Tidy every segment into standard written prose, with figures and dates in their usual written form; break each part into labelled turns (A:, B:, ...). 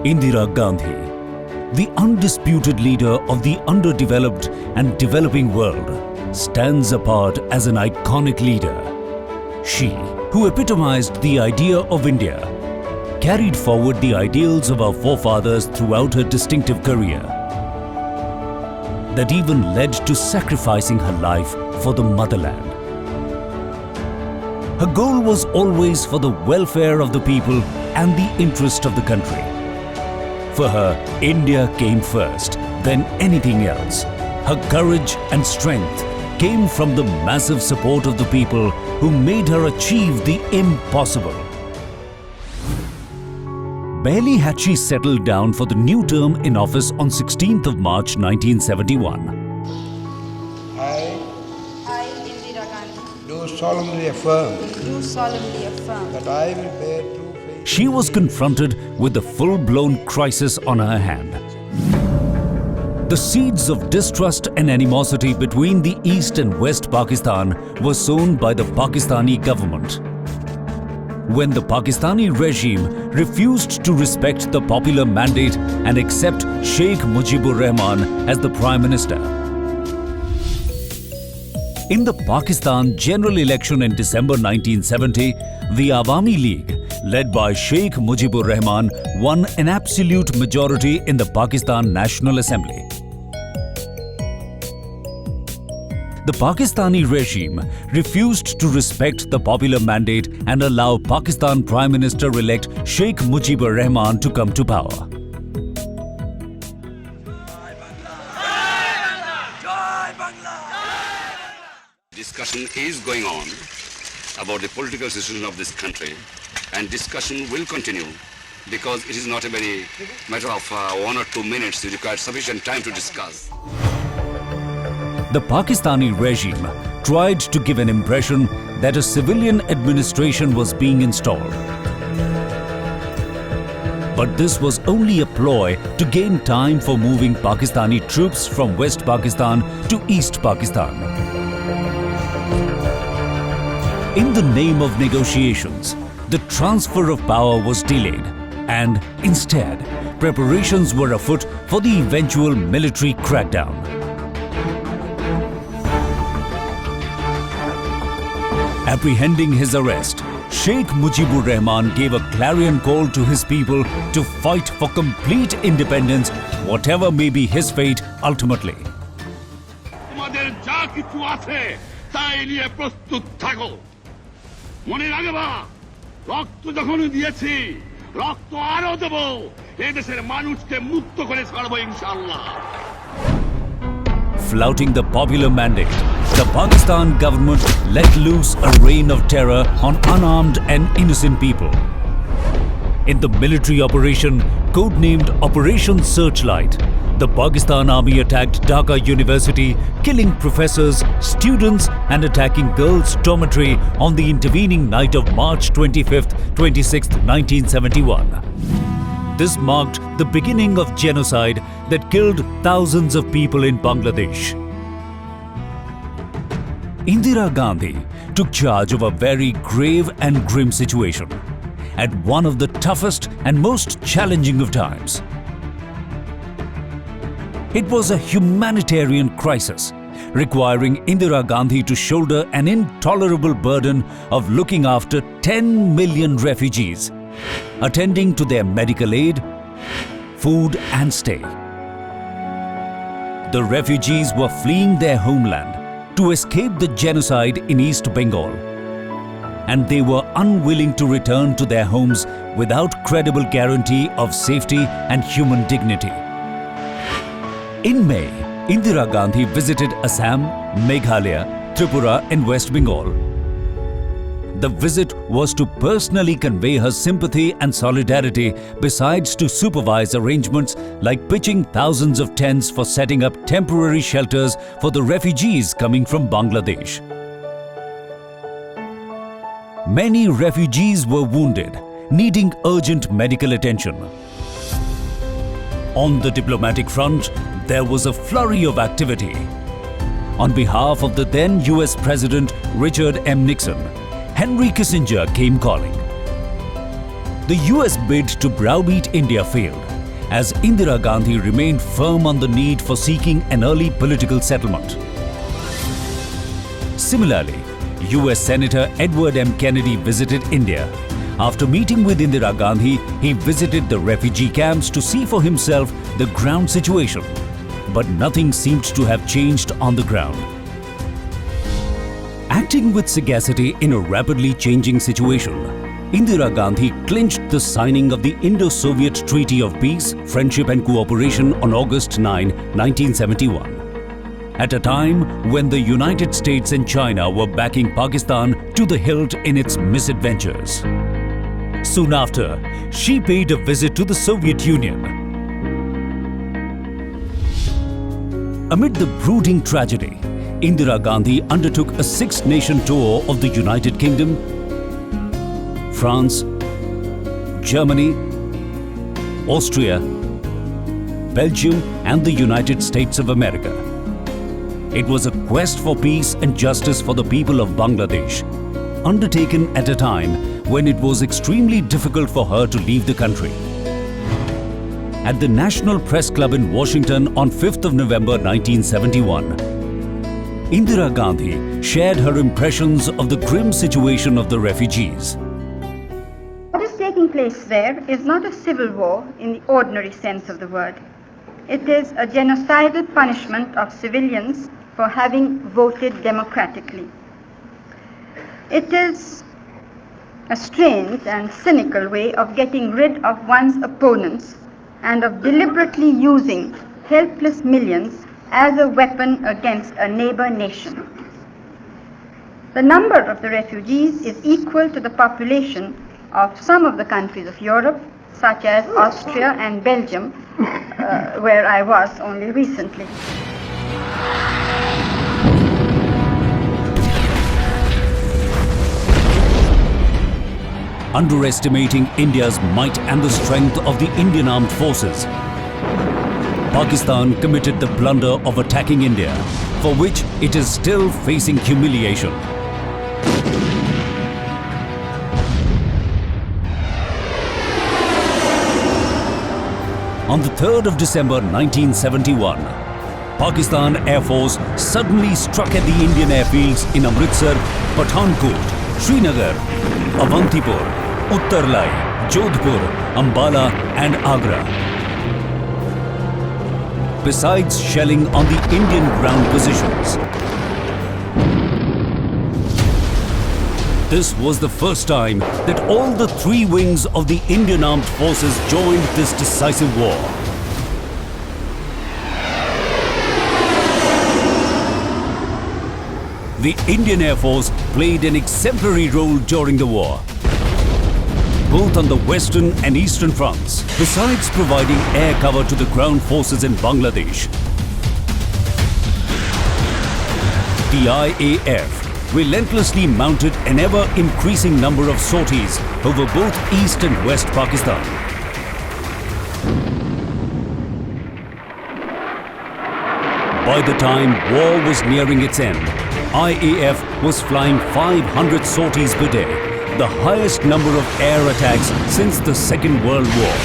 A: Indira Gandhi, the undisputed leader of the underdeveloped and developing world, stands apart as an iconic leader. She, who epitomized the idea of India, carried forward the ideals of our forefathers throughout her distinctive career, that even led to sacrificing her life for the motherland. Her goal was always for the welfare of the people and the interest of the country. For her, India came first, then anything else. Her courage and strength came from the massive support of the people who made her achieve the impossible. Barely had she settled down for the new term in office on 16th of March 1971.
B: I, Indira Gandhi,
C: do solemnly affirm
B: that
C: I will bear true faith.
A: She was confronted with a full-blown crisis on her hand. The seeds of distrust and animosity between the East and West Pakistan were sown by the Pakistani government. When the Pakistani regime refused to respect the popular mandate and accept Sheikh Mujibur Rahman as the Prime Minister. In the Pakistan general election in December 1970, the Awami League, led by Sheikh Mujibur Rahman, won an absolute majority in the Pakistan National Assembly. The Pakistani regime refused to respect the popular mandate and allow Pakistan Prime Minister-elect Sheikh Mujibur Rahman to come to power.
D: Discussion is going on about the political situation of this country, and discussion will continue because it is not a very matter of 1 or 2 minutes. You require sufficient time to discuss.
A: The Pakistani regime tried to give an impression that a civilian administration was being installed. But this was only a ploy to gain time for moving Pakistani troops from West Pakistan to East Pakistan. In the name of negotiations, the transfer of power was delayed, and instead, preparations were afoot for the eventual military crackdown. Apprehending his arrest, Sheikh Mujibur Rahman gave a clarion call to his people to fight for complete independence, whatever may be his fate ultimately.
E: তোমাদের যা কিছু আছে তাই নিয়ে প্রস্তুত থাকো মনে রাখবা রক্ত যখন দিয়েছি রক্ত আরো দেব এই দেশের মানুষকে মুক্ত করে ছাড়বো ইনশাআল্লাহ
A: Flouting the popular mandate, the Pakistan government let loose a reign of terror on unarmed and innocent people. In the military operation, codenamed Operation Searchlight, the Pakistan Army attacked Dhaka University, killing professors, students and attacking girls' dormitory on the intervening night of March 25th, 26th, 1971. This marked the beginning of genocide that killed thousands of people in Bangladesh. Indira Gandhi took charge of a very grave and grim situation at one of the toughest and most challenging of times. It was a humanitarian crisis, requiring Indira Gandhi to shoulder an intolerable burden of looking after 10 million refugees, attending to their medical aid, food and stay. The refugees were fleeing their homeland to escape the genocide in East Bengal, and they were unwilling to return to their homes without credible guarantee of safety and human dignity. In May, Indira Gandhi visited Assam, Meghalaya, Tripura and West Bengal. The visit was to personally convey her sympathy and solidarity, besides to supervise arrangements like pitching thousands of tents for setting up temporary shelters for the refugees coming from Bangladesh. Many refugees were wounded, needing urgent medical attention. On the diplomatic front, there was a flurry of activity. On behalf of the then US President Richard M. Nixon, Henry Kissinger came calling. The US bid to browbeat India failed, as Indira Gandhi remained firm on the need for seeking an early political settlement. Similarly, US Senator Edward M. Kennedy visited India. After meeting with Indira Gandhi, he visited the refugee camps to see for himself the ground situation. But nothing seemed to have changed on the ground. Acting with sagacity in a rapidly changing situation, Indira Gandhi clinched the signing of the Indo-Soviet Treaty of Peace, Friendship and Cooperation on August 9, 1971. At a time when the United States and China were backing Pakistan to the hilt in its misadventures. Soon after, she paid a visit to the Soviet Union. Amid the brooding tragedy, Indira Gandhi undertook a six-nation tour of the United Kingdom, France, Germany, Austria, Belgium and the United States of America. It was a quest for peace and justice for the people of Bangladesh, undertaken at a time when it was extremely difficult for her to leave the country. At the National Press Club in Washington on 5th of November 1971, Indira Gandhi shared her impressions of the grim situation of the refugees.
F: What is taking place there is not a civil war in the ordinary sense of the word. It is a genocidal punishment of civilians for having voted democratically. It is a strange and cynical way of getting rid of one's opponents and of deliberately using helpless millions as a weapon against a neighbor nation. The number of the refugees is equal to the population of some of the countries of Europe, such as Austria and Belgium, where I was only recently.
A: Underestimating India's might and the strength of the Indian armed forces, Pakistan committed the blunder of attacking India, for which it is still facing humiliation. On the 3rd of December 1971, Pakistan Air Force suddenly struck at the Indian airfields in Amritsar, Pathankot, Srinagar, Avantipur, Uttarlai, Jodhpur, Ambala and Agra. Besides shelling on the Indian ground positions. This was the first time that all the three wings of the Indian Armed Forces joined this decisive war. The Indian Air Force played an exemplary role during the war, both on the western and eastern fronts, besides providing air cover to the ground forces in Bangladesh. The IAF relentlessly mounted an ever-increasing number of sorties over both East and West Pakistan. By the time war was nearing its end, IAF was flying 500 sorties per day, the highest number of air attacks since the Second World War.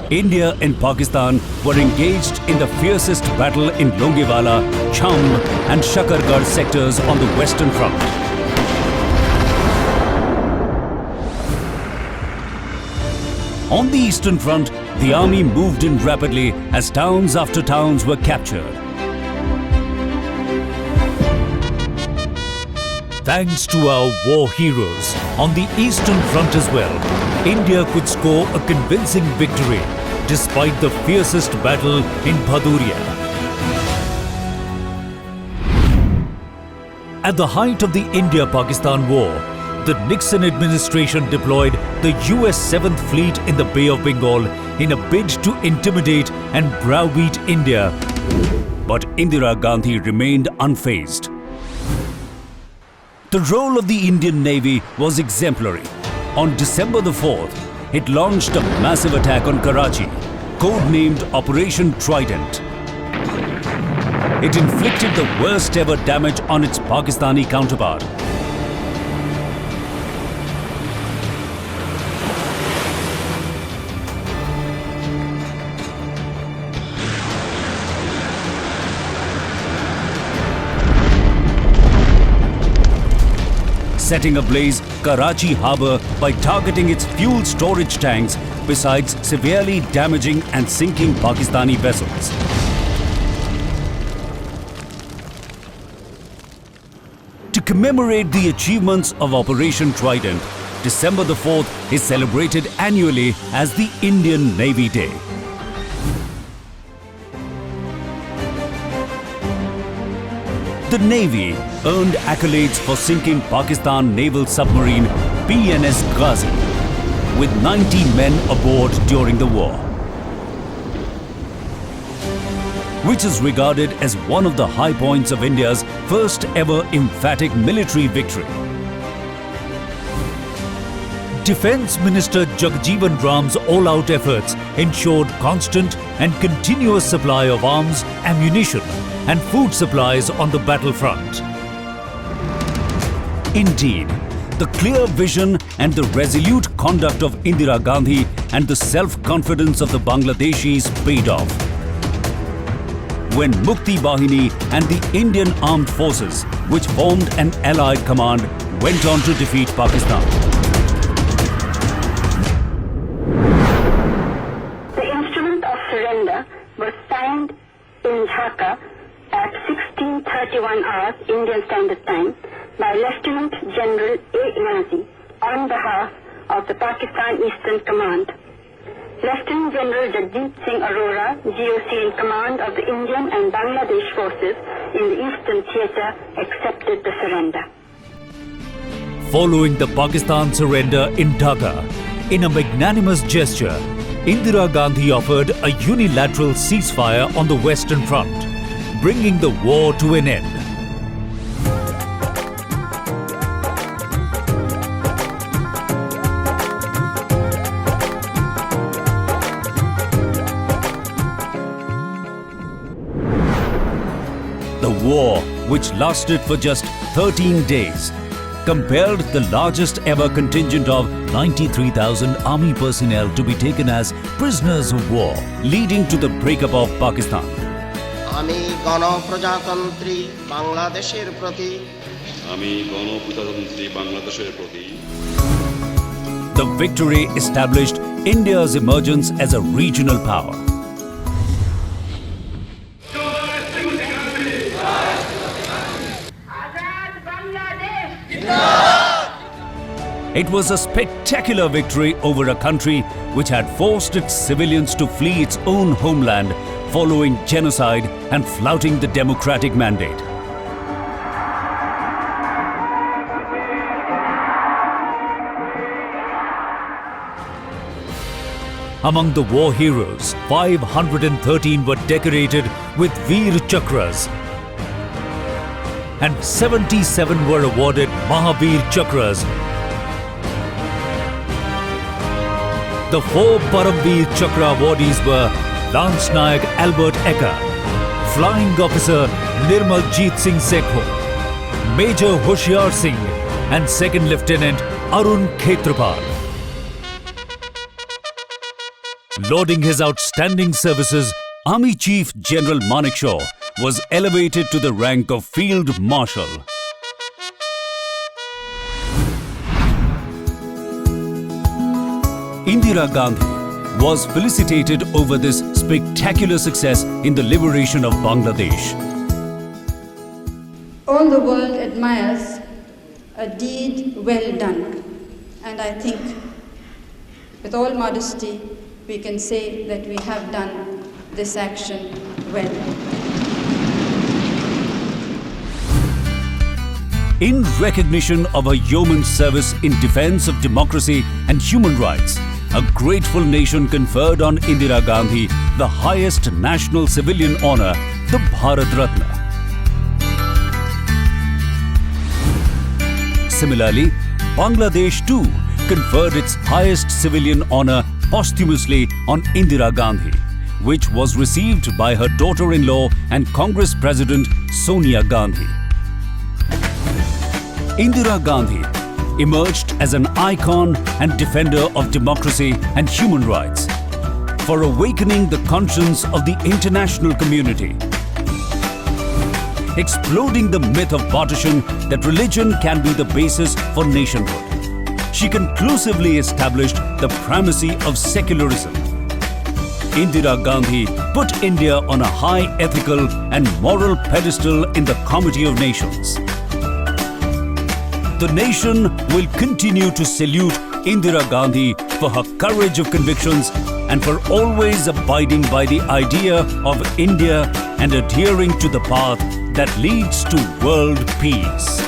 A: India and Pakistan were engaged in the fiercest battle in Longewala, Cham and Shakargarh sectors on the Western Front. On the Eastern Front, the army moved in rapidly as towns after towns were captured. Thanks to our war heroes on the Eastern Front as well, India could score a convincing victory despite the fiercest battle in Bhaduria. At the height of the India-Pakistan War, the Nixon administration deployed the US 7th Fleet in the Bay of Bengal in a bid to intimidate and browbeat India. But Indira Gandhi remained unfazed. The role of the Indian Navy was exemplary. On December the 4th, it launched a massive attack on Karachi, codenamed Operation Trident. it inflicted the worst ever damage on its Pakistani counterpart. Setting ablaze Karachi harbour by targeting its fuel storage tanks, besides severely damaging and sinking Pakistani vessels. To commemorate the achievements of Operation Trident, December the 4th is celebrated annually as the Indian Navy Day. The Navy earned accolades for sinking Pakistan naval submarine PNS Ghazi with 90 men aboard during the war, which is regarded as one of the high points of India's first ever emphatic military victory. Defence Minister Jagjeevan Ram's all-out efforts ensured constant and continuous supply of arms, ammunition and food supplies on the battlefront. Indeed, the clear vision and the resolute conduct of Indira Gandhi and the self-confidence of the Bangladeshis paid off, when Mukti Bahini and the Indian Armed Forces, which formed an allied command, went on to defeat Pakistan.
G: The instrument of surrender was signed in Dhaka at 16:31 hours Indian Standard Time by Lieutenant General A. Nazi on behalf of the Pakistan Eastern Command. Lieutenant General Jagjeet Singh Arora, GOC in command of the Indian and Bangladesh forces in the Eastern Theatre, accepted the surrender.
A: Following the Pakistan surrender in Dhaka, in a magnanimous gesture, Indira Gandhi offered a unilateral ceasefire on the Western Front, bringing the war to an end. The war, which lasted for just 13 days, compelled the largest ever contingent of 93,000 army personnel to be taken as prisoners of war, leading to the breakup of Pakistan.
H: আমি গণপ্রজাতন্ত্রী বাংলাদেশের প্রতি
A: The victory established India's emergence as a regional power. It was a spectacular victory over a country which had forced its civilians to flee its own homeland following genocide and flouting the democratic mandate. Among the war heroes, 513 were decorated with Veer Chakras and 77 were awarded Mahavir Chakras. The 4 Paramveer Chakra awardees were Lance Nayak Albert Eka, Flying Officer Nirmaljeet Singh Sekho, Major Hoshiar Singh and Second Lieutenant Arun Khetrapal. Lauding his outstanding services, Army Chief General Manekshaw was elevated to the rank of Field Marshal. Indira Gandhi was felicitated over this spectacular success in the liberation of Bangladesh.
B: All the world admires a deed well done, and I think, with all modesty, we can say that we have done this action well.
A: In recognition of her yeoman's service in defense of democracy and human rights, a grateful nation conferred on Indira Gandhi the highest national civilian honor, the Bharat Ratna. Similarly, Bangladesh too conferred its highest civilian honor posthumously on Indira Gandhi which was received by her daughter-in-law and Congress President Sonia Gandhi. Indira Gandhi emerged as an icon and defender of democracy and human rights, for awakening the conscience of the international community, exploding the myth of partition that religion can be the basis for nationhood. She conclusively established the primacy of secularism. Indira Gandhi put India on a high ethical and moral pedestal in the Committee of Nations. The nation will continue to salute Indira Gandhi for her courage of convictions and for always abiding by the idea of India and adhering to the path that leads to world peace.